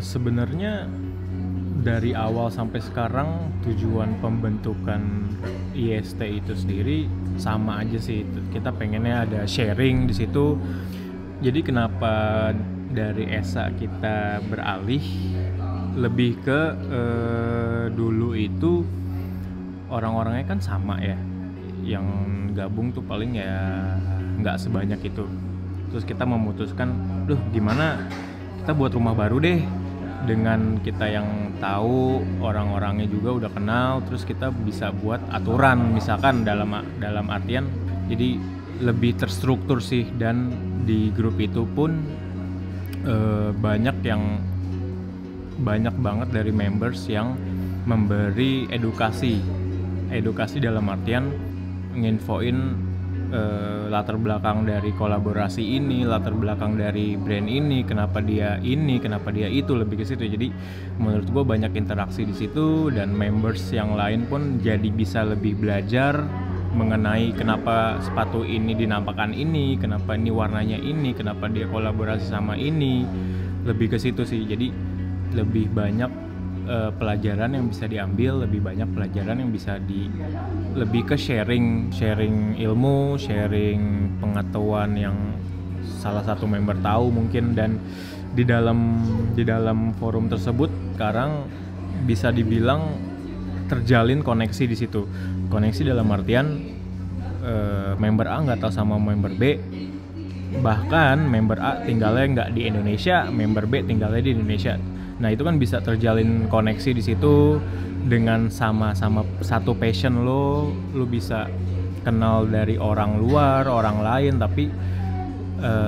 Sebenarnya dari awal sampai sekarang tujuan pembentukan IST itu sendiri sama aja sih. Kita pengennya ada sharing di situ. Jadi kenapa dari ESA kita beralih lebih ke dulu itu orang-orangnya kan sama ya. Yang gabung tuh paling ya nggak sebanyak itu. Terus kita memutuskan, gimana kita buat rumah baru deh dengan kita yang tahu, orang-orangnya juga udah kenal, terus kita bisa buat aturan misalkan dalam artian jadi lebih terstruktur sih. Dan di grup itu pun banyak banget dari members yang memberi edukasi dalam artian nginfoin latar belakang dari kolaborasi ini, latar belakang dari brand ini, kenapa dia itu, lebih ke situ. Jadi menurut gue banyak interaksi di situ, dan members yang lain pun jadi bisa lebih belajar mengenai kenapa sepatu ini dinampakkan ini, kenapa ini warnanya ini, kenapa dia kolaborasi sama ini, lebih ke situ sih. Jadi lebih banyak pelajaran yang bisa diambil, lebih banyak pelajaran yang bisa lebih ke sharing ilmu, sharing pengetahuan yang salah satu member tahu mungkin. Dan di dalam forum tersebut sekarang bisa dibilang terjalin koneksi di situ. Koneksi dalam artian member A nggak tahu sama member B, bahkan member A tinggalnya nggak di Indonesia, member B tinggalnya di Indonesia. Nah itu kan bisa terjalin koneksi di situ dengan sama-sama satu passion lo bisa kenal dari orang luar, orang lain, tapi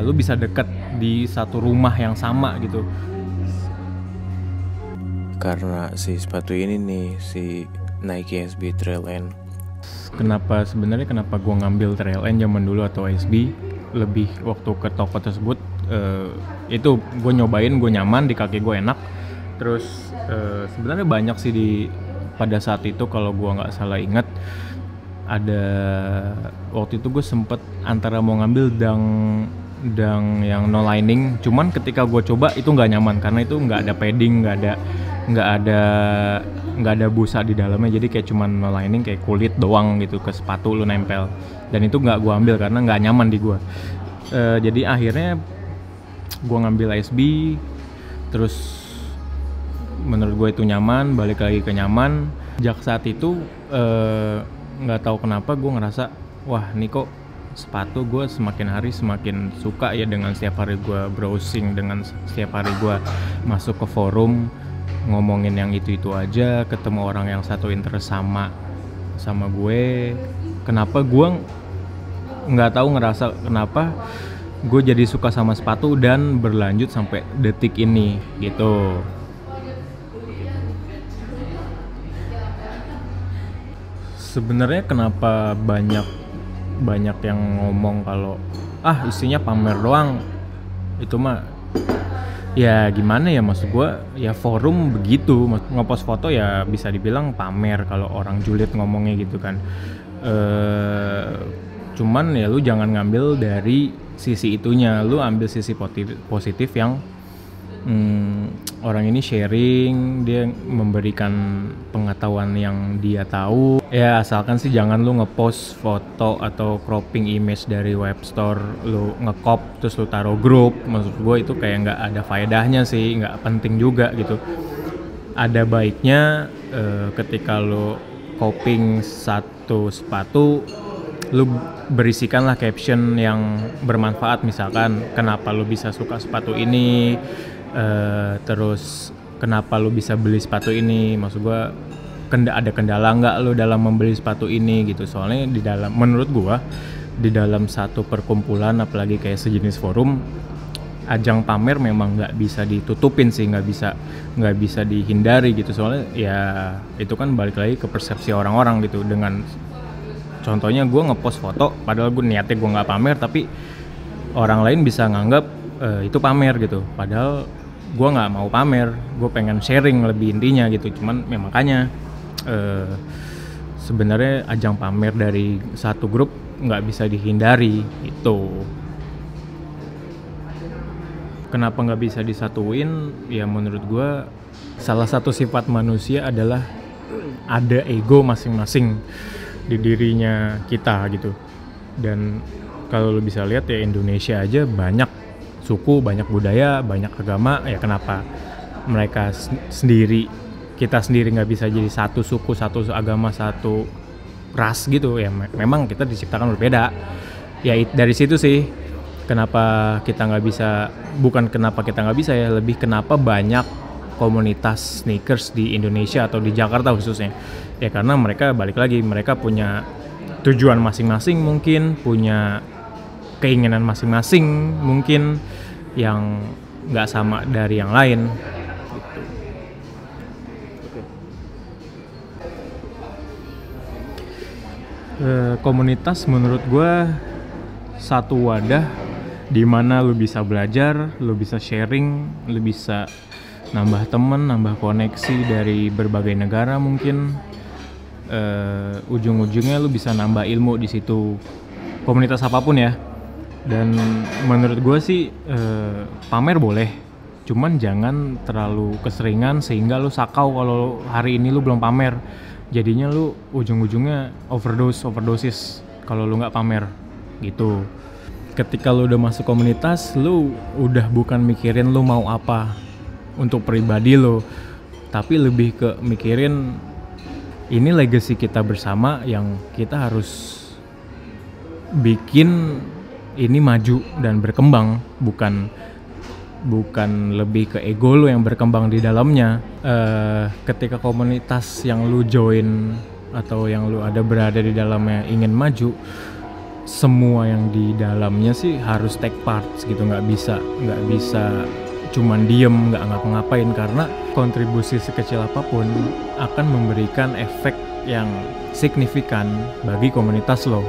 lo bisa deket di satu rumah yang sama gitu. Karena si sepatu ini nih, si Nike SB Trail N. Kenapa gue ngambil Trail N zaman dulu atau SB? Lebih waktu ke toko tersebut, itu gue nyobain, gue nyaman, di kaki gue enak. Terus sebenarnya banyak sih pada saat itu, kalau gue nggak salah ingat, ada waktu itu gue sempet antara mau ngambil dang yang no lining, cuman ketika gue coba itu nggak nyaman karena itu nggak ada padding, nggak ada busa di dalamnya, jadi kayak cuman no lining, kayak kulit doang gitu ke sepatu lu nempel. Dan itu nggak gue ambil karena nggak nyaman di gue. Jadi akhirnya gue ngambil SB, terus menurut gue itu nyaman, balik lagi ke nyaman. Sejak saat itu nggak tahu kenapa gue ngerasa, wah nih kok sepatu gue semakin hari semakin suka ya, dengan setiap hari gue browsing, dengan setiap hari gue masuk ke forum ngomongin yang itu aja, ketemu orang yang satu interest sama gue. Kenapa gue nggak tahu ngerasa kenapa gue jadi suka sama sepatu dan berlanjut sampai detik ini gitu. Sebenarnya kenapa banyak yang ngomong kalau isinya pamer doang, itu mah ya gimana ya, maksud gue ya forum begitu, ngepost foto ya bisa dibilang pamer kalau orang julid ngomongnya gitu kan. Cuman ya lu jangan ngambil dari sisi itunya, lu ambil sisi positif yang orang ini sharing, dia memberikan pengetahuan yang dia tahu. Ya asalkan sih jangan lu ngepost foto atau cropping image dari web store, lu ngecop terus lu taruh grup. Maksud gue itu kayak nggak ada faedahnya sih, nggak penting juga gitu. Ada baiknya ketika lu copying satu sepatu, lu berisikanlah caption yang bermanfaat, misalkan kenapa lu bisa suka sepatu ini, terus kenapa lu bisa beli sepatu ini, maksud gua ada kendala nggak lu dalam membeli sepatu ini gitu. Soalnya menurut gua di dalam satu perkumpulan, apalagi kayak sejenis forum, ajang pamer memang nggak bisa ditutupin sih, nggak bisa dihindari gitu. Soalnya ya itu kan balik lagi ke persepsi orang-orang gitu. Dengan contohnya gue ngepost foto, padahal gue niatnya gue nggak pamer, tapi orang lain bisa nganggap itu pamer gitu. Padahal gue nggak mau pamer, gue pengen sharing lebih intinya gitu. Cuman makanya sebenarnya ajang pamer dari satu grup nggak bisa dihindari itu. Kenapa nggak bisa disatuin? Ya menurut gue salah satu sifat manusia adalah ada ego masing-masing di dirinya kita gitu. Dan kalau lo bisa lihat ya Indonesia aja banyak suku, banyak budaya, banyak agama. Ya kenapa mereka sendiri, kita sendiri nggak bisa jadi satu suku, satu agama, satu ras gitu ya? Memang kita diciptakan berbeda. Ya dari situ sih kenapa kita nggak bisa, bukan kenapa kita nggak bisa ya, lebih kenapa banyak komunitas sneakers di Indonesia atau di Jakarta khususnya. Ya karena mereka balik lagi, mereka punya tujuan masing-masing mungkin, punya keinginan masing-masing mungkin yang nggak sama dari yang lain. Komunitas menurut gue satu wadah di mana lu bisa belajar, lu bisa sharing, lu bisa nambah temen, nambah koneksi dari berbagai negara mungkin. Ujung-ujungnya lu bisa nambah ilmu di situ. Komunitas apapun ya. Dan menurut gue sih pamer boleh, cuman jangan terlalu keseringan sehingga lu sakau kalau hari ini lu belum pamer. Jadinya lu ujung-ujungnya overdosis kalau lu nggak pamer gitu. Ketika lu udah masuk komunitas, lu udah bukan mikirin lu mau apa untuk pribadi lu, tapi lebih ke mikirin ini legacy kita bersama yang kita harus bikin ini maju dan berkembang, bukan lebih ke ego lu yang berkembang di dalamnya. Ketika komunitas yang lu join atau yang lu berada di dalamnya ingin maju, semua yang di dalamnya sih harus take parts gitu, nggak bisa cuman diem nggak ngapa-ngapain, karena kontribusi sekecil apapun akan memberikan efek yang signifikan bagi komunitas lo.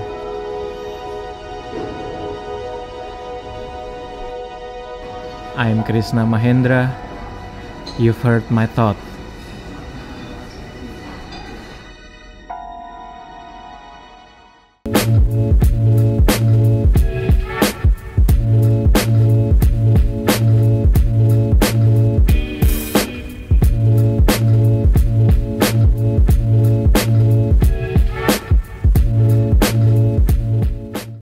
I'm Krishna Mahendra. You've heard my thought.